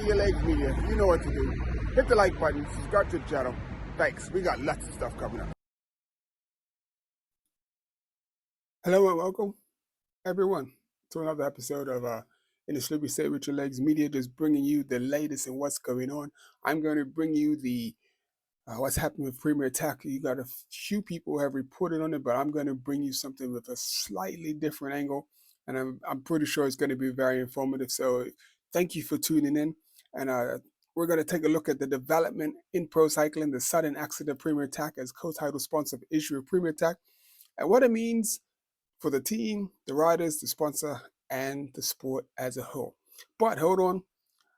Your Legs Media. You know what to do. Hit the like button, subscribe to the channel. Thanks. We got lots of stuff coming up. Hello and welcome, everyone, to another episode of In the Sleepy State with Your Legs Media, just bringing you the latest in what's going on. I'm going to bring you the what's happening with Premier Attack. You got a few people have reported on it, but I'm going to bring you something with a slightly different angle, and I'm pretty sure it's going to be very informative. So thank you for tuning in, and we're going to take a look at the development in pro cycling, the sudden accident of Premier Attack as co-title sponsor of Israel Premier Attack, and what it means for the team, the riders, the sponsor, and the sport as a whole. But hold on,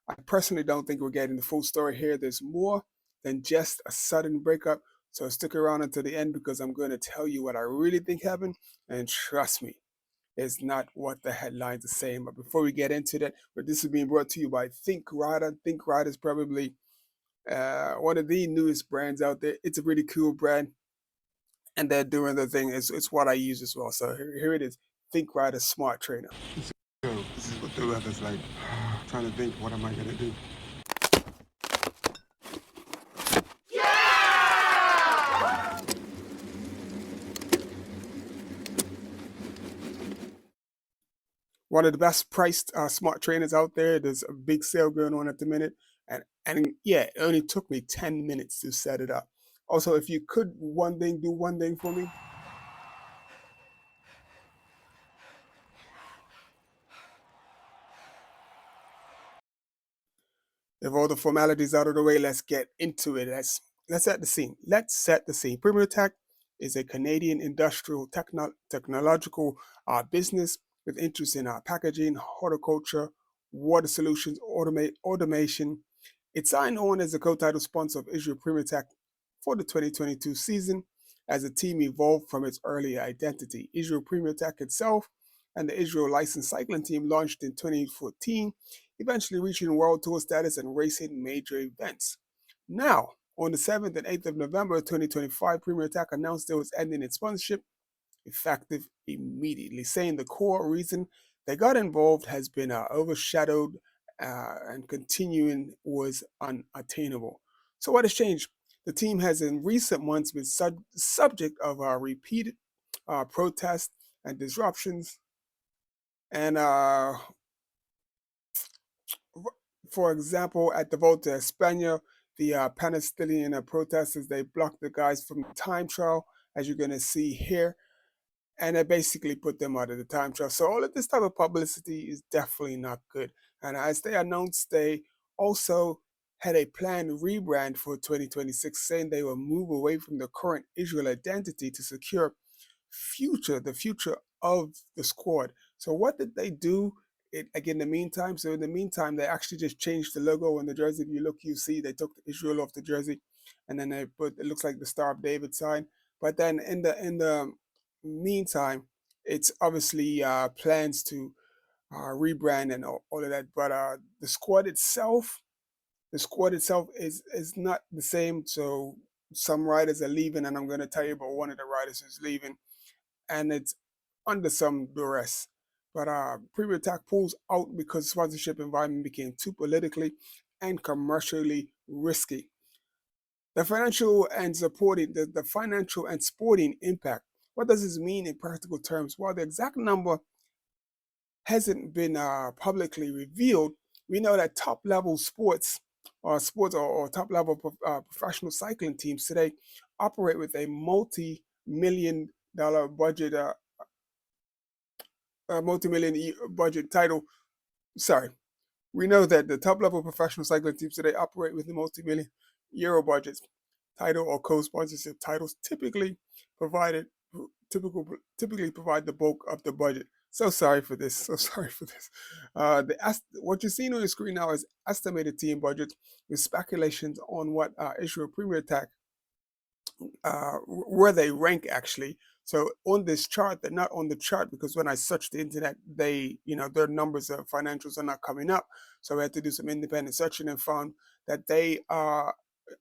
I personally don't think we're getting the full story here. There's more than just a sudden breakup. So stick around until the end because I'm going to tell you what I really think happened. And trust me, it's not what the headlines are saying. But before we get into that, but this is being brought to you by Think Rider. Think Rider is probably one of the newest brands out there. It's a really cool brand. And they're doing the thing. It's what I use as well. So here it is. Think Rider Smart Trainer. So this is what the weather's like. Trying to think, what am I going to do? One of the best priced smart trainers out there. There's a big sale going on at the minute. And yeah, it only took me 10 minutes to set it up. Also, if you could do one thing for me. If all the formalities out of the way, let's get into it. Let's set the scene. Let's set the scene. Premier Attack is a Canadian industrial technological business with interests in packaging, horticulture, water solutions, automation. It signed on as a co-title sponsor of Israel Premier Attack for the 2022 season as the team evolved from its earlier identity. Israel Premier Attack itself and the Israel licensed cycling team launched in 2014, eventually reaching world tour status and racing major events. Now, on the 7th and 8th of November 2025, Premier Attack announced it was ending its sponsorship, effective immediately, saying the core reason they got involved has been overshadowed and continuing was unattainable. So what has changed? The team has in recent months been subject of repeated protests and disruptions. And for example, at the Volta España, the Palestinian protesters, they blocked the guys from the time trial, as you're going to see here, and they basically put them out of the time trial. So all of this type of publicity is definitely not good. And as they announced, they also had a planned rebrand for 2026, saying they will move away from the current Israel identity to secure the future of the squad. So what did they do in the meantime? So in the meantime, they actually just changed the logo on the jersey. If you look, you see they took Israel off the jersey, and then they put, it looks like the Star of David sign. But then in the meantime, it's obviously plans to rebrand and all of that. But the squad itself is not the same. So some riders are leaving, and I'm going to tell you about one of the riders who's leaving, and it's under some duress. But Premier Attack pulls out because sponsorship environment became too politically and commercially risky. The financial and sporting impact. What does this mean in practical terms? While the exact number hasn't been publicly revealed, we know that top level sports or top level professional cycling teams today operate with a multi-million dollar budget, multi-million budget title. Sorry, we know that the top level professional cycling teams today operate with the multi-million euro budgets. Title or co-sponsorship titles typically provide the bulk of the budget. So sorry for this. What you're seeing on the screen now is estimated team budgets with speculations on what Israel Premier Attack, where they rank actually. So on this chart, they're not on the chart because when I searched the internet, their numbers of financials are not coming up. So I had to do some independent searching and found that they are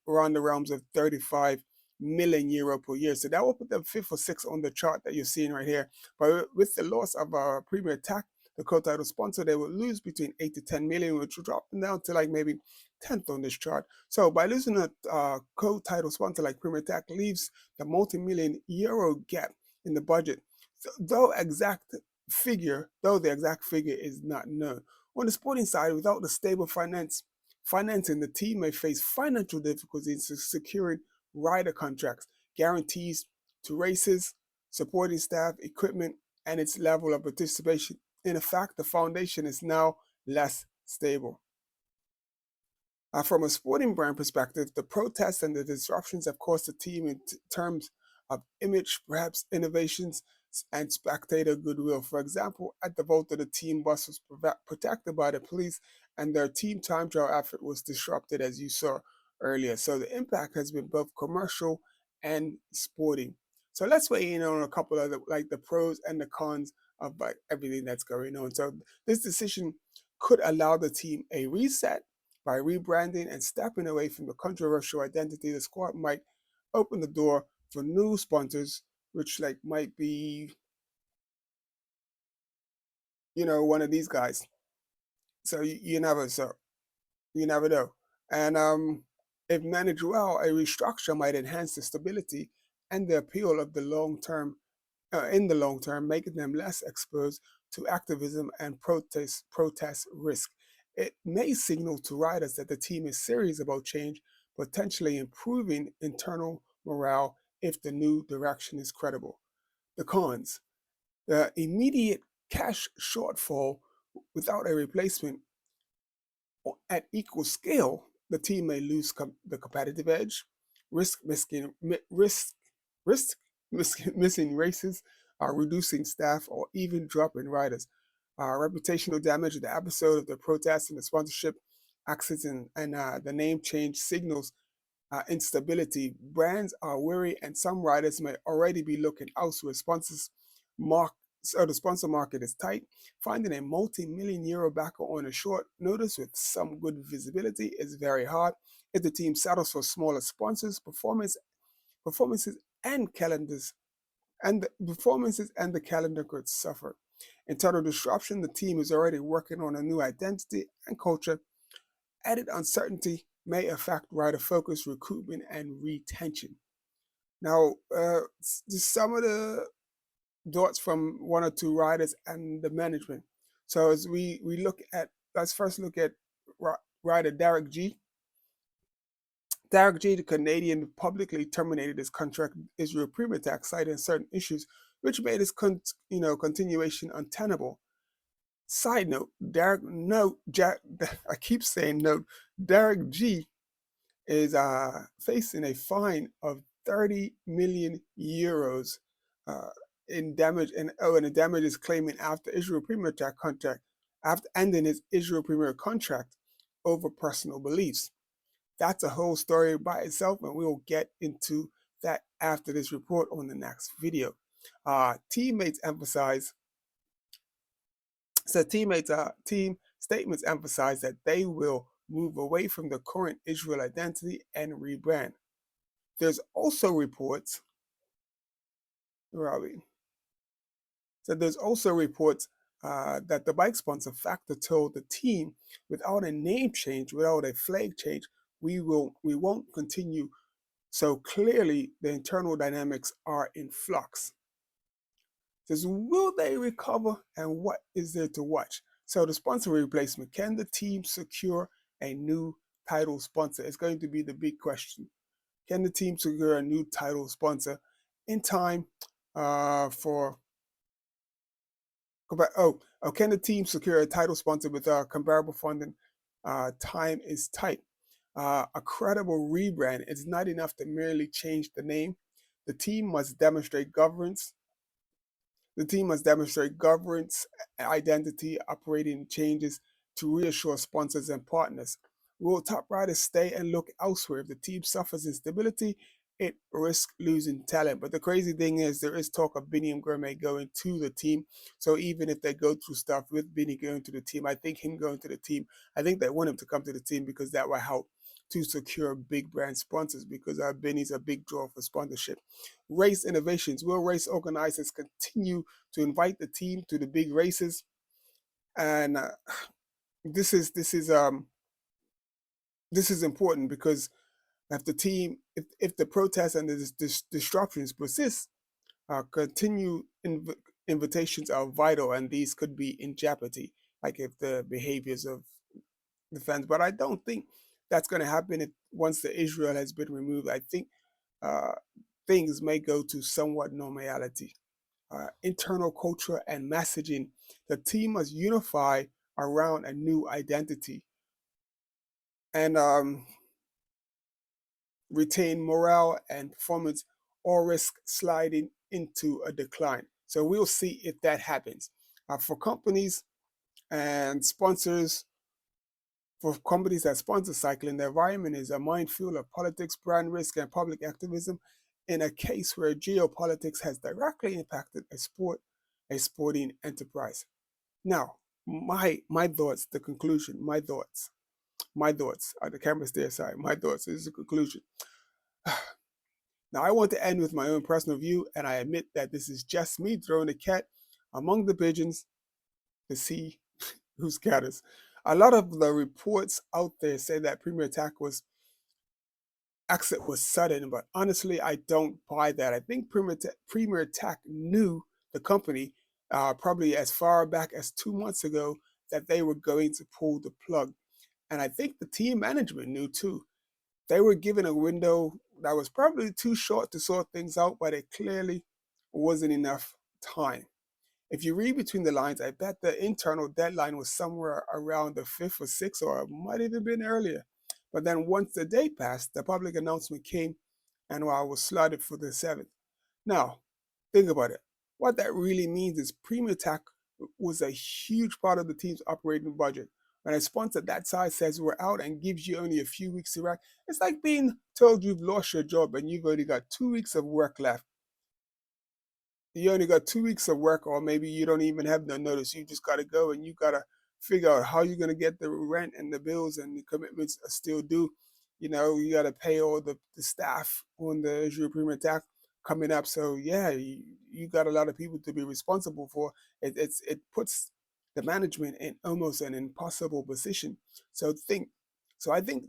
around the realms of 35 million euro per year. So that will put them fifth or sixth on the chart that you're seeing right here. But with the loss of Premier Attack, the co-title sponsor, they will lose between 8 to 10 million, which will drop down to like maybe 10th on this chart. So by losing a co-title sponsor like Premier Tech leaves the multi-million euro gap in the budget, though the exact figure is not known. On the sporting side, without the stable financing, the team may face financial difficulties in securing rider contracts, guarantees to races, supporting staff, equipment, and its level of participation. In effect, the foundation is now less stable. From a sporting brand perspective, the protests and the disruptions have cost the team in terms of image, perhaps innovations, and spectator goodwill. For example, at the Volta, the team bus was protected by the police, and their team time trial effort was disrupted, as you saw earlier. So the impact has been both commercial and sporting. So let's weigh in on a couple of the pros and the cons of like everything that's going on. So this decision could allow the team a reset by rebranding and stepping away from the controversial identity. The squad might open the door for new sponsors, which like might be, one of these guys. So you never know. And if managed well, a restructure might enhance the stability and the appeal of the long term in the long term, making them less exposed to activism and protest risk. It may signal to riders that the team is serious about change, potentially improving internal morale if the new direction is credible. The cons: the immediate cash shortfall without a replacement at equal scale, the team may lose the competitive edge, risk missing, risk missing races, reducing staff, or even dropping riders. Reputational damage: the episode of the protest and the sponsorship access and the name change signals instability. Brands are wary, and some riders may already be looking elsewhere. So the sponsor market is tight. Finding a multi-million euro backer on a short notice with some good visibility is very hard. If the team settles for smaller sponsors, performances and calendars and the performances and the calendar could suffer. Internal disruption: the team is already working on a new identity and culture. Added uncertainty may affect rider focus, recruitment, and retention. Now, just some of the thoughts from one or two riders and the management. So as we look at, let's first look at rider Derek G. Derek G, the Canadian, publicly terminated his contract with Israel Premier Tech, citing certain issues, which made his continuation untenable. Side note: I keep saying note. Derek G is facing a fine of 30 million euros in damage, and the damage is claiming after Israel Premier Tech contract, after ending his Israel Premier contract over personal beliefs. That's a whole story by itself, and we'll get into that after this report on the next video. Teammates emphasize So team statements emphasize that they will move away from the current Israel identity and rebrand. There's also reports, where are we? So there's also reports that the bike sponsor Factor told the team, without a name change, without a flag change, we won't continue. So clearly the internal dynamics are in flux. Says, will they recover, and what is there to watch? So the sponsor replacement: can the team secure a new title sponsor? It's going to be the big question. Can the team secure a new title sponsor in time for? Can the team secure a title sponsor with comparable funding? Time is tight. A credible rebrand is not enough to merely change the name. The team must demonstrate governance. The team must demonstrate governance, identity, operating changes to reassure sponsors and partners. Will top riders stay and look elsewhere? If the team suffers instability, it risks losing talent. But the crazy thing is, there is talk of Benny and Gourmet going to the team. So even if they go through stuff with Benny going to the team, I think him going to the team, I think they want him to come to the team because that will help to secure big brand sponsors, because Benny's a big draw for sponsorship. Race innovations: will race organizers continue to invite the team to the big races? And this is important because if the protests and the disruptions persist, continued invitations are vital, and these could be in jeopardy, like if the behaviors of the fans. But I don't think that's going to happen once the Israel has been removed. I think uh, things may go to somewhat normality. Internal culture and messaging. The team must unify around a new identity and retain morale and performance, or risk sliding into a decline. So we'll see if that happens. For companies and sponsors, for companies that sponsor cycling, the environment is a minefield of politics, brand risk, and public activism in a case where geopolitics has directly impacted a sporting enterprise. Now, my thoughts, the conclusion, my thoughts. The camera's there, sorry. My thoughts is the conclusion. Now, I want to end with my own personal view, and I admit that this is just me throwing a cat among the pigeons to see who scatters. A lot of the reports out there say that Premier Attack exit was sudden, but honestly, I don't buy that. I think Premier Attack knew the company probably as far back as 2 months ago that they were going to pull the plug. And I think the team management knew too. They were given a window that was probably too short to sort things out, but it clearly wasn't enough time. If you read between the lines, I bet the internal deadline was somewhere around the 5th or 6th, or it might even been earlier. But then once the date passed, the public announcement came, and I was slotted for the 7th. Now, think about it. What that really means is Premier Tech was a huge part of the team's operating budget. When a sponsor that size says we're out and gives you only a few weeks to react, it's like being told you've lost your job and you've only got 2 weeks of work left. You only got 2 weeks of work, or maybe you don't even have no notice. You just got to go and you got to figure out how you're going to get the rent and the bills and the commitments are still due. You got to pay all the staff on the Israel Premier Attack coming up. So, yeah, you got a lot of people to be responsible for. It puts the management in almost an impossible position. So, I think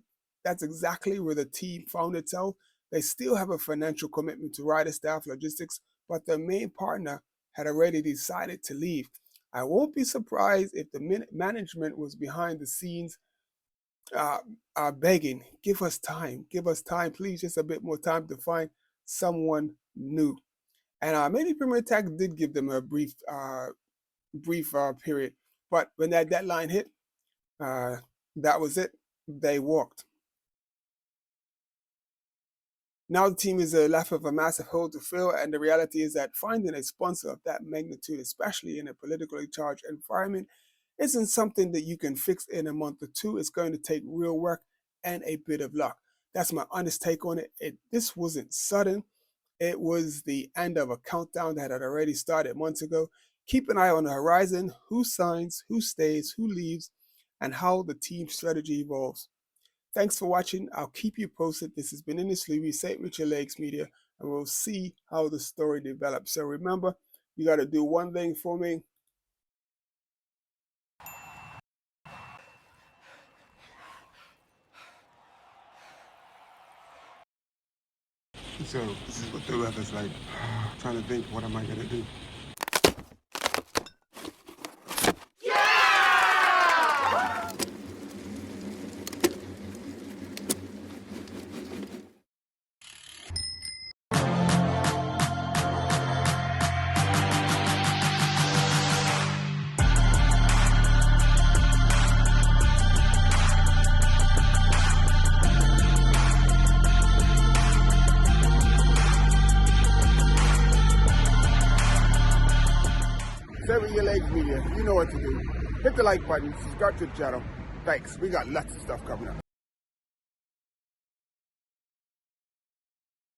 that's exactly where the team found itself. They still have a financial commitment to rider staff, logistics, but the main partner had already decided to leave. I won't be surprised if the management was behind the scenes begging, give us time, please, just a bit more time to find someone new. And maybe Premier Tech did give them a brief period, but when that deadline hit, that was it. They walked. Now the team is left with a massive hole to fill, and the reality is that finding a sponsor of that magnitude, especially in a politically charged environment, isn't something that you can fix in a month or two. It's going to take real work and a bit of luck. That's my honest take on it. This wasn't sudden. It was the end of a countdown that had already started months ago. Keep an eye on the horizon, who signs, who stays, who leaves, and how the team strategy evolves. Thanks for watching. I'll keep you posted. This has been Ines Levy, St. Richard Lakes Media, and we'll see how the story develops. So remember, you got to do one thing for me. So this is what the weather's like. I'm trying to think, what am I going to do? St. Your Legs Media, you know what to do. Hit the like button, subscribe to the channel. Thanks. We got lots of stuff coming up.